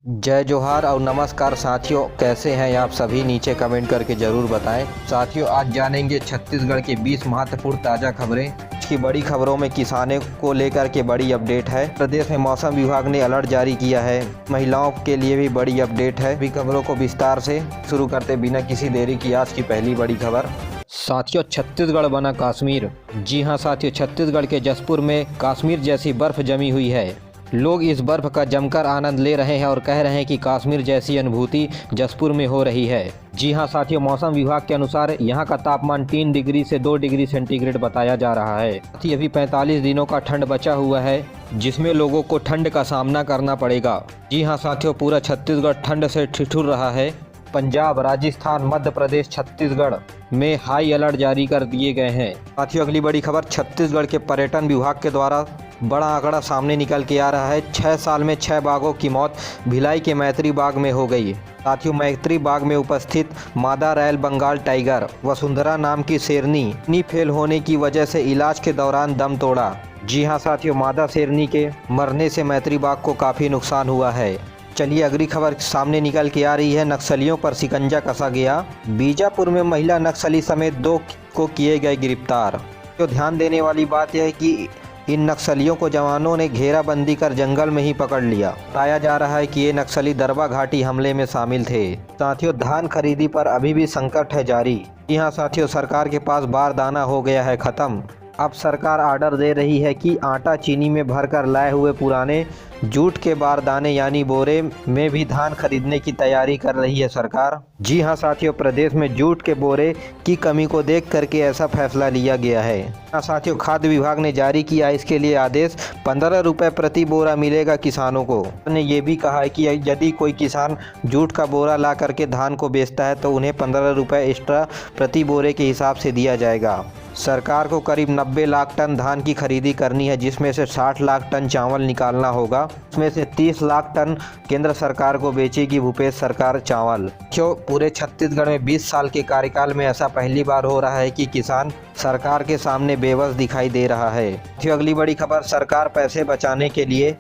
जय जोहार और नमस्कार साथियों, कैसे हैं आप सभी? नीचे कमेंट करके जरूर बताएं। साथियों, आज जानेंगे छत्तीसगढ़ के 20 महत्वपूर्ण ताज़ा खबरें। आज की बड़ी खबरों में किसानों को लेकर के बड़ी अपडेट है। प्रदेश में मौसम विभाग ने अलर्ट जारी किया है। महिलाओं के लिए भी बड़ी अपडेट है। भी खबरों को विस्तार से शुरू करते बिना किसी देरी की आज की पहली बड़ी खबर। साथियों, छत्तीसगढ़ बना कश्मीर। जी हां साथियों, छत्तीसगढ़ के जसपुर में कश्मीर जैसी बर्फ जमी हुई है। लोग इस बर्फ का जमकर आनंद ले रहे हैं और कह रहे हैं कि कश्मीर जैसी अनुभूति जसपुर में हो रही है। जी हां साथियों, मौसम विभाग के अनुसार यहां का तापमान 3 डिग्री से 2 डिग्री सेंटीग्रेड बताया जा रहा है। साथ ही अभी 45 दिनों का ठंड बचा हुआ है, जिसमें लोगों को ठंड का सामना करना पड़ेगा। जी हां साथियों, पूरा छत्तीसगढ़ ठंड से ठिठुर रहा है। पंजाब, राजस्थान, मध्य प्रदेश, छत्तीसगढ़ में हाई अलर्ट जारी कर दिए गए हैं। साथियों, अगली बड़ी खबर, छत्तीसगढ़ के पर्यटन विभाग के द्वारा बड़ा आंकड़ा सामने निकल के आ रहा है। 6 साल में 6 बाघों की मौत भिलाई के मैत्री बाग में हो गई। साथियों, मैत्री बाग में उपस्थित मादा रॉयल बंगाल टाइगर वसुंधरा नाम की शेरनी फेल होने की वजह से इलाज के दौरान दम तोड़ा। जी हां साथियों, मादा शेरनी के मरने से मैत्री बाग को काफ़ी नुकसान हुआ है। चलिए अगली खबर सामने निकल के आ रही है। नक्सलियों पर शिकंजा कसा गया। बीजापुर में महिला नक्सली समेत 2 को किए गए गिरफ्तार। तो ध्यान देने वाली बात यह है कि इन नक्सलियों को जवानों ने घेराबंदी कर जंगल में ही पकड़ लिया। बताया जा रहा है कि ये नक्सली दरबा घाटी हमले में शामिल थे। साथियों, धान खरीदी पर अभी भी संकट है जारी। जी हां साथियों, सरकार के पास बारदाना हो गया है खत्म। अब सरकार आर्डर दे रही है कि आटा चीनी में भरकर लाए हुए पुराने जूट के बारदाने यानी बोरे में भी धान खरीदने की तैयारी कर रही है सरकार। जी हां साथियों, प्रदेश में जूट के बोरे की कमी को देख करके ऐसा फैसला लिया गया है। हाँ साथियों, खाद्य विभाग ने जारी किया इसके लिए आदेश। 15 रुपये प्रति बोरा मिलेगा किसानों को। उन्होंने ये भी कहा है कि यदि कोई किसान जूट का बोरा ला करके धान को बेचता है तो उन्हें 15 रुपये एक्स्ट्रा प्रति बोरे के हिसाब से दिया जाएगा। सरकार को करीब 90 लाख टन धान की खरीदी करनी है, जिसमें से 60 लाख टन चावल निकालना होगा। उसमें से 30 लाख टन केंद्र सरकार को बेचेगी भूपेश सरकार चावल। क्यों पूरे छत्तीसगढ़ में 20 साल के कार्यकाल में ऐसा पहली बार हो रहा है कि किसान सरकार के सामने बेबस दिखाई दे रहा है। अगली बड़ी खबर, सरकार पैसे बचाने के लिए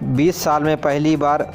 20 साल में पहली बार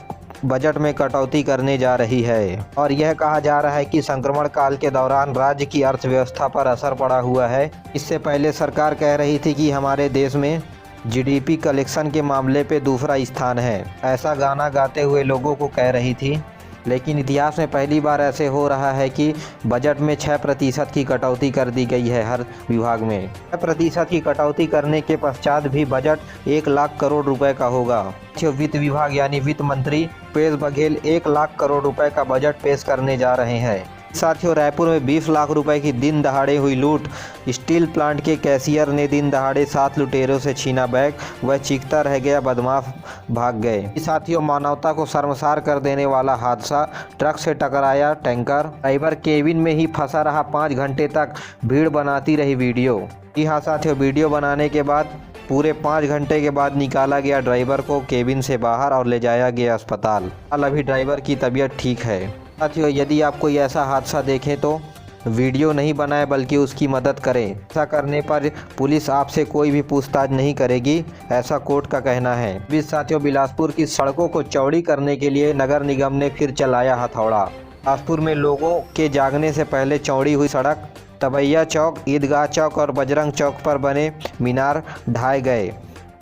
बजट में कटौती करने जा रही है। और यह कहा जा रहा है कि संक्रमण काल के दौरान राज्य की अर्थव्यवस्था पर असर पड़ा हुआ है। इससे पहले सरकार कह रही थी कि हमारे देश में जीडीपी कलेक्शन के मामले पे दूसरा स्थान है। ऐसा गाना गाते हुए लोगों को कह रही थी, लेकिन इतिहास में पहली बार ऐसे हो रहा है कि बजट में 6% की कटौती कर दी गई है हर विभाग में। 6% की कटौती करने के पश्चात भी बजट 1 लाख करोड़ रुपए का होगा। वित्त विभाग यानी वित्त मंत्री भूपेश बघेल 1 लाख करोड़ रुपए का बजट पेश करने जा रहे हैं। साथियों, रायपुर में 20 लाख रुपए की दिन दहाड़े हुई लूट। स्टील प्लांट के कैशियर ने दिन दहाड़े 7 लुटेरों से छीना बैग। वह चीखता रह गया, बदमाश भाग गए। साथियों, मानवता को शर्मसार कर देने वाला हादसा। ट्रक से टकराया टैंकर। ड्राइवर केबिन में ही फंसा रहा 5 घंटे तक। भीड़ बनाती रही वीडियो। जी हाँ साथियों, वीडियो बनाने के बाद पूरे 5 घंटे के बाद निकाला गया ड्राइवर को केबिन से बाहर और ले जाया गया अस्पताल। अभी ड्राइवर की तबीयत ठीक है। साथियों, यदि आप कोई ऐसा हादसा देखें तो वीडियो नहीं बनाएं बल्कि उसकी मदद करें। ऐसा करने पर पुलिस आपसे कोई भी पूछताछ नहीं करेगी, ऐसा कोर्ट का कहना है। साथियों, बिलासपुर की सड़कों को चौड़ी करने के लिए नगर निगम ने फिर चलाया हथौड़ा। बिलासपुर में लोगों के जागने से पहले चौड़ी हुई सड़क, तबैया चौक, ईदगाह चौक और बजरंग चौक पर बने मीनार ढाए गए।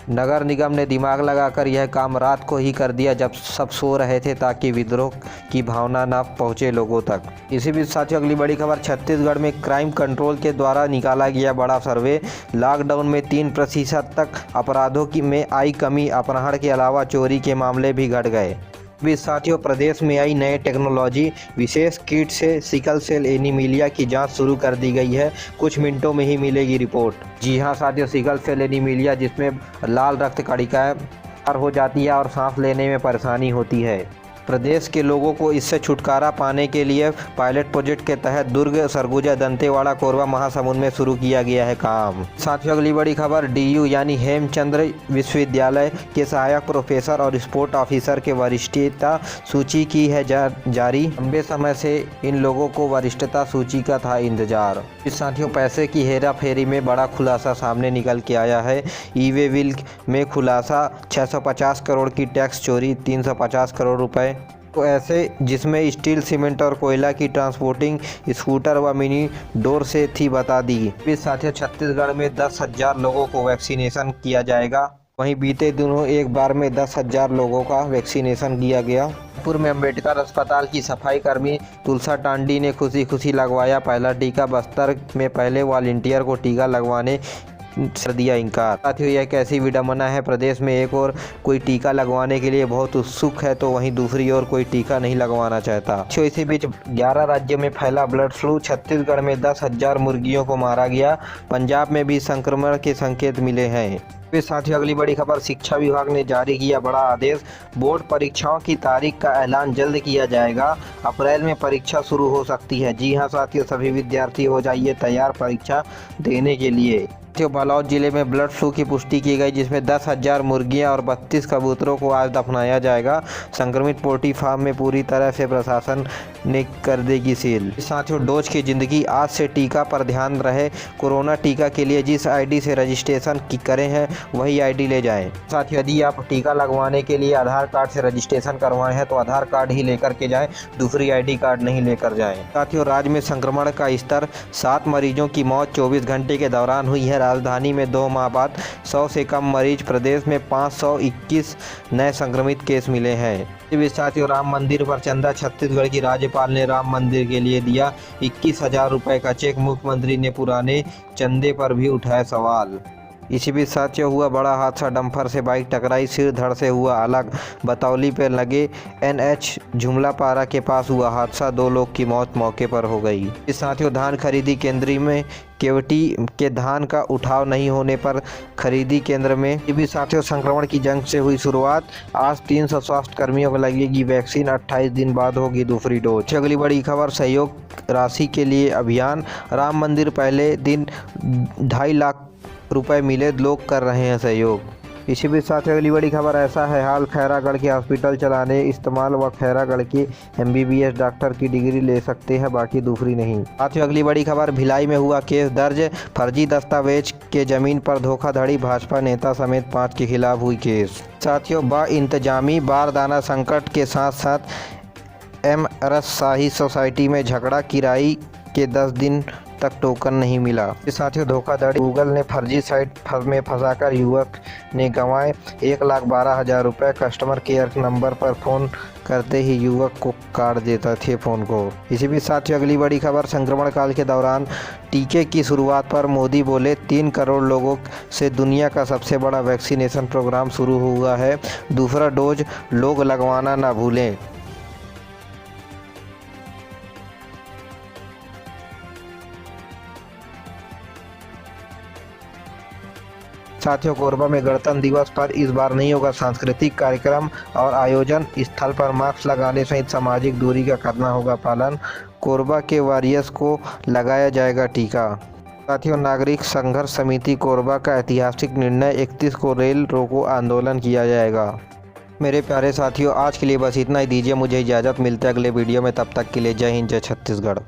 नगर निगम ने दिमाग लगाकर यह काम रात को ही कर दिया जब सब सो रहे थे, ताकि विद्रोह की भावना न पहुंचे लोगों तक। इसी बीच साथियों, अगली बड़ी खबर, छत्तीसगढ़ में क्राइम कंट्रोल के द्वारा निकाला गया बड़ा सर्वे। लॉकडाउन में 3% तक अपराधों में आई कमी। अपहरण के अलावा चोरी के मामले भी घट गए। बीच साथियों, प्रदेश में आई नई टेक्नोलॉजी। विशेष किट से सिकल सेल एनीमिलिया की जांच शुरू कर दी गई है। कुछ मिनटों में ही मिलेगी रिपोर्ट। जी हां साथियों, सिकल सेल एनीमिलिया जिसमें लाल रक्त कणिकाएं हो जाती है और सांस लेने में परेशानी होती है। प्रदेश के लोगों को इससे छुटकारा पाने के लिए पायलट प्रोजेक्ट के तहत दुर्ग, सरगुजा, दंतेवाड़ा, कोरबा, महासमुंद में शुरू किया गया है काम। साथियों, अगली बड़ी खबर, डीयू यानी हेमचंद्र विश्वविद्यालय के सहायक प्रोफेसर और स्पोर्ट ऑफिसर के वरिष्ठता सूची की है जारी। लंबे समय से इन लोगों को वरिष्ठता सूची का था इंतजार। इस साथियों, पैसे की हेरा फेरी में बड़ा खुलासा सामने निकल के आया है। ई-वे बिल में खुलासा, 650 करोड़ की टैक्स चोरी, 350 करोड़ रुपए तो ऐसे जिसमें स्टील, सीमेंट और कोयला की ट्रांसपोर्टिंग स्कूटर व मिनी डोर से थी बता दी। इस साथ छत्तीसगढ़ में 10,000 लोगों को वैक्सीनेशन किया जाएगा। वहीं बीते दिनों एक बार में 10,000 लोगों का वैक्सीनेशन किया गया। जयपुर में अंबेडकर अस्पताल की सफाई कर्मी तुलसा टांडी ने खुशी खुशी लगवाया पहला टीका। बस्तर में पहले वॉलंटियर को टीका लगवाने से दिया इंकार। साथियों, यह कैसी विडंबना है। प्रदेश में एक और कोई टीका लगवाने के लिए बहुत उत्सुक है तो वहीं दूसरी ओर कोई टीका नहीं लगवाना चाहता। इसी बीच 11 राज्यों में फैला बर्ड फ्लू। छत्तीसगढ़ में 10,000 मुर्गियों को मारा गया। पंजाब में भी संक्रमण के संकेत मिले हैं। फिर साथियों, अगली बड़ी खबर, शिक्षा विभाग ने जारी किया बड़ा आदेश। बोर्ड परीक्षाओं की तारीख का ऐलान जल्द किया जाएगा। अप्रैल में परीक्षा शुरू हो सकती है। जी हां साथियों, सभी विद्यार्थी हो जाइए तैयार परीक्षा देने के लिए। बालोद जिले में बर्ड फ्लू की पुष्टि की गई, जिसमें 10,000 मुर्गियां और 32 कबूतरों को आज दफनाया जाएगा। संक्रमित पोल्ट्री फार्म में पूरी तरह से प्रशासन ने कर देगी सील। साथियों, डोज की जिंदगी आज से टीका पर ध्यान रहे। कोरोना टीका के लिए जिस आईडी से रजिस्ट्रेशन करे हैं वही आईडी ले जाएं। साथियों, यदि आप टीका लगवाने के लिए आधार कार्ड से रजिस्ट्रेशन करवाए हैं तो आधार कार्ड ही लेकर के जाएं, दूसरी आईडी कार्ड नहीं लेकर जाएं। साथियों, राज्य में संक्रमण का स्तर, 7 मरीजों की मौत 24 घंटे के दौरान हुई है। राजधानी में 2 माह बाद 100 से कम मरीज। प्रदेश में 521 नए संक्रमित केस मिले हैं। साथियों, राम मंदिर पर चंदा। छत्तीसगढ़ की राज्यपाल ने राम मंदिर के लिए दिया 21,000 रुपये का चेक। मुख्यमंत्री ने पुराने चंदे पर भी उठाया सवाल। इसी बीच साथियों, हुआ बड़ा हादसा। डंपर से बाइक टकराई, सिर धड़ से हुआ अलग। बतौली पर लगे NH झुमलापारा के पास हुआ हादसा, 2 लोग की मौत मौके पर हो गई। इस साथियों, धान खरीदी केंद्र में केवटी के धान का उठाव नहीं होने पर खरीदी केंद्र में। ये भी साथियों, संक्रमण की जंग से हुई शुरुआत। आज 300 स्वास्थ्य कर्मियों को लगेगी वैक्सीन। 28 दिन बाद होगी दूसरी डोज। अगली बड़ी खबर, सहयोग राशि के लिए अभियान। राम मंदिर पहले दिन 2.5 लाख रुपए मिले, लोग कर रहे हैं सहयोग। इसी बीच साथियों, अगली बड़ी खबर, ऐसा है हाल खैरागढ़ के हॉस्पिटल चलाने इस्तेमाल व खैरागढ़ के MBBS डॉक्टर की डिग्री ले सकते हैं, बाकी दूसरी नहीं। साथियों, अगली बड़ी खबर, भिलाई में हुआ केस दर्ज। फर्जी दस्तावेज के जमीन पर धोखाधड़ी, भाजपा नेता समेत 5 के खिलाफ हुई केस। साथियों, बाइंतजामी बारदाना संकट के साथ साथ MRS शाही सोसाइटी में झगड़ा, किराए के 10 दिन तक टोकन नहीं मिला। साथियों, धोखाधड़ी। गूगल ने फर्जी साइट में फंसाकर युवक ने गंवाए 1,12,000 रुपये। कस्टमर केयर नंबर पर फोन करते ही युवक को काट देता थे फोन को। इसी बीच साथियों, अगली बड़ी खबर, संक्रमण काल के दौरान टीके की शुरुआत पर मोदी बोले 3 करोड़ लोगों से दुनिया का सबसे बड़ा वैक्सीनेशन प्रोग्राम शुरू हुआ है। दूसरा डोज लोग लगवाना ना भूलें। साथियों, कोरबा में गणतंत्र दिवस पर इस बार नहीं होगा सांस्कृतिक कार्यक्रम और आयोजन। स्थल पर मास्क लगाने सहित सामाजिक दूरी का करना होगा पालन। कोरबा के वॉरियर्स को लगाया जाएगा टीका। साथियों, नागरिक संघर्ष समिति कोरबा का ऐतिहासिक निर्णय, 31 को रेल रोको आंदोलन किया जाएगा। मेरे प्यारे साथियों, आज के लिए बस इतना ही। दीजिए मुझे इजाज़त। मिलते हैं अगले वीडियो में, तब तक के लिए जय हिंद, जय छत्तीसगढ़।